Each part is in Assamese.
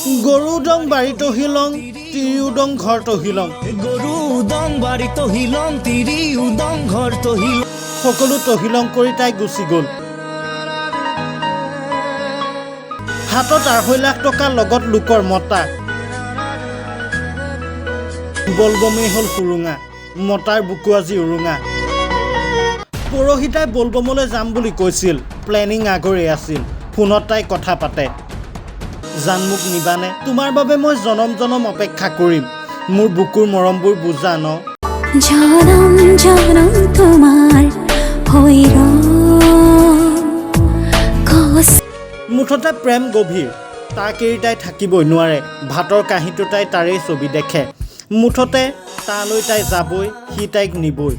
গৰু উদং বাৰী তহিলং তিৰি উদং ঘৰ তহিলং গৰু উদং বাৰী তহিলং তিৰি উদং ঘৰ তহিলং সকলো তহিলং কৰি তাই গুচি গ'ল হাতত 2.5 লাখ টকা লগত লোকৰ মতা বলবমেই হ'ল সুৰুঙা মতাৰ বুকু আজি উৰুঙা পৰহি তাই বলবমলৈ যাম বুলি কৈছিল প্লেনিং আগৰে আছিল ফোনত তাই কথা পাতে জান মোক নিবানে তোমাৰ বাবে মই জনম জনম অপেক্ষা কৰিম মোৰ বুকুৰ মৰমবোৰ বুজা ন জনম জনম তোমাৰ হৈ মুঠতে প্ৰেম গভীৰ তাক এৰি তাই থাকিবই নোৱাৰে ভাতৰ কাঁহীটো তাই তাৰেই ছবি দেখে মুঠতে তালৈ তাই যাবই সি তাইক নিবই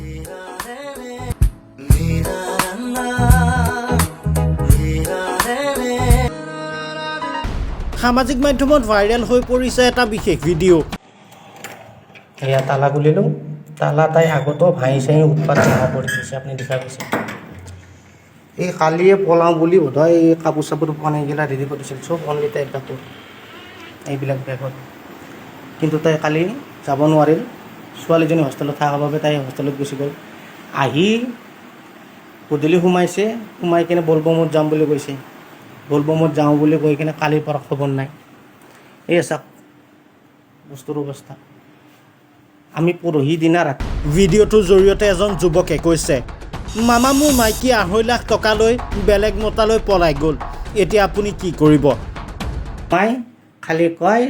সামাজিক মাধ্যমত ভাইৰেল হৈ পৰিছে এটা বিশেষ ভিডিঅ' এয়া তালা খুলিলোঁ তালা তাই আগতো ভাঙি চাঙি উৎপাত জমা কৰি দিছে আপুনি দেখা পাইছে এই কালিয়ে পলাওঁ বুলি বোধহয় এই কাপোৰ চাপোৰ পানীগিলা ৰেডি কৰিছিল চব অনলি তাইৰ কাপোৰ এইবিলাক বেগত কিন্তু তাই কালি যাব নোৱাৰিল ছোৱালীজনী হোষ্টেলত থকাৰ বাবে তাই হোষ্টেলত গুচি গ'ল আহি গধূলি সোমাই কিনে বলবমত যাম বুলি কৈছে বলবমত যাওঁ বুলি কৈ কিনে কালিৰ পৰা খবৰ নাই এই চাওক বস্তুৰ অৱস্থা আমি পৰহি দিনা ৰাতি ভিডিঅ'টোৰ জৰিয়তে এজন যুৱকে কৈছে মামা মোৰ মাইকী 2.5 লাখ টকা লৈ বেলেগ মতালৈ পলাই গ'ল এতিয়া আপুনি কি কৰিব মাই খালি কয়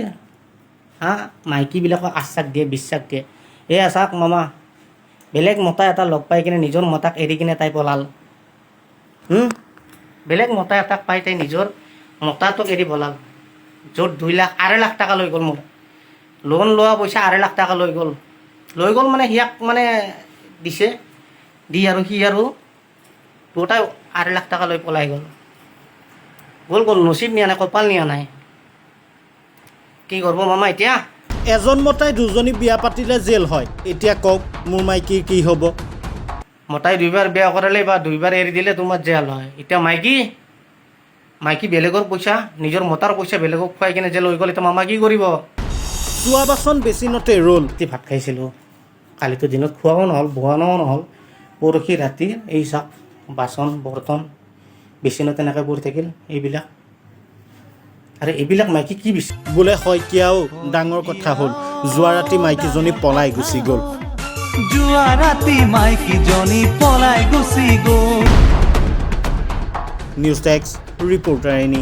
হা মাইকীবিলাকক আশ্বাস দিয়ে বিশ্বাস দিয়ে এয়া চাওক মামা বেলেগ মতা এটা লগ পাই কিনে নিজৰ মতাক এৰি কিনে তাই পলাল বেলেগ মতা এটাক পাই তাই নিজৰ মতাটোক এৰি পলাল য'ত 2 লাখ 2.5 লাখ টকা লৈ গ'ল মোৰ লোন লোৱা পইচা 2.5 লাখ টকা লৈ গ'ল মানে সিয়াক মানে দিছে দি আৰু সি আৰু দুটাই 2.5 লাখ টকা লৈ পলাই গ'ল নচিব নিয়া নাই কপাল নিয়া নাই কি কৰিব মামা এতিয়া এজন মতাই দুজনী বিয়া পাতিলে জেল হয় এতিয়া কওক মোৰ মাইকীৰ কি হ'ব মতাই 2বাৰ বিয়া কৰালে বা 2বাৰ এৰি দিলে তোমাৰ জেল হয় এতিয়া মাইকী বেলেগৰ পইচা নিজৰ মতাৰ পইচা বেলেগক খুৱাই কিনে জেল হৈ গ'ল এতিয়া মামা কি কৰিব চোৱা বাচন বেচিনতে ৰ'ল ভাত খাইছিলোঁ কালিতো দিনত খোৱাও নহ'ল বনোৱাও নহ'ল পৰহি ৰাতি এই চাওক বাচন বৰ্তন বেচিনত তেনেকৈ পৰি থাকিল এইবিলাক আৰু এইবিলাক মাইকী কি বিচাৰে বোলে শইকীয়াও ডাঙৰ কথা হ'ল যোৱা ৰাতি মাইকীজনী পলাই গুচি গ'ল যোৱা ৰাতি মাইকীজনী পলাই গুচি গ'ল নিউজ ডেস্ক ৰিপৰ্টাৰ এনি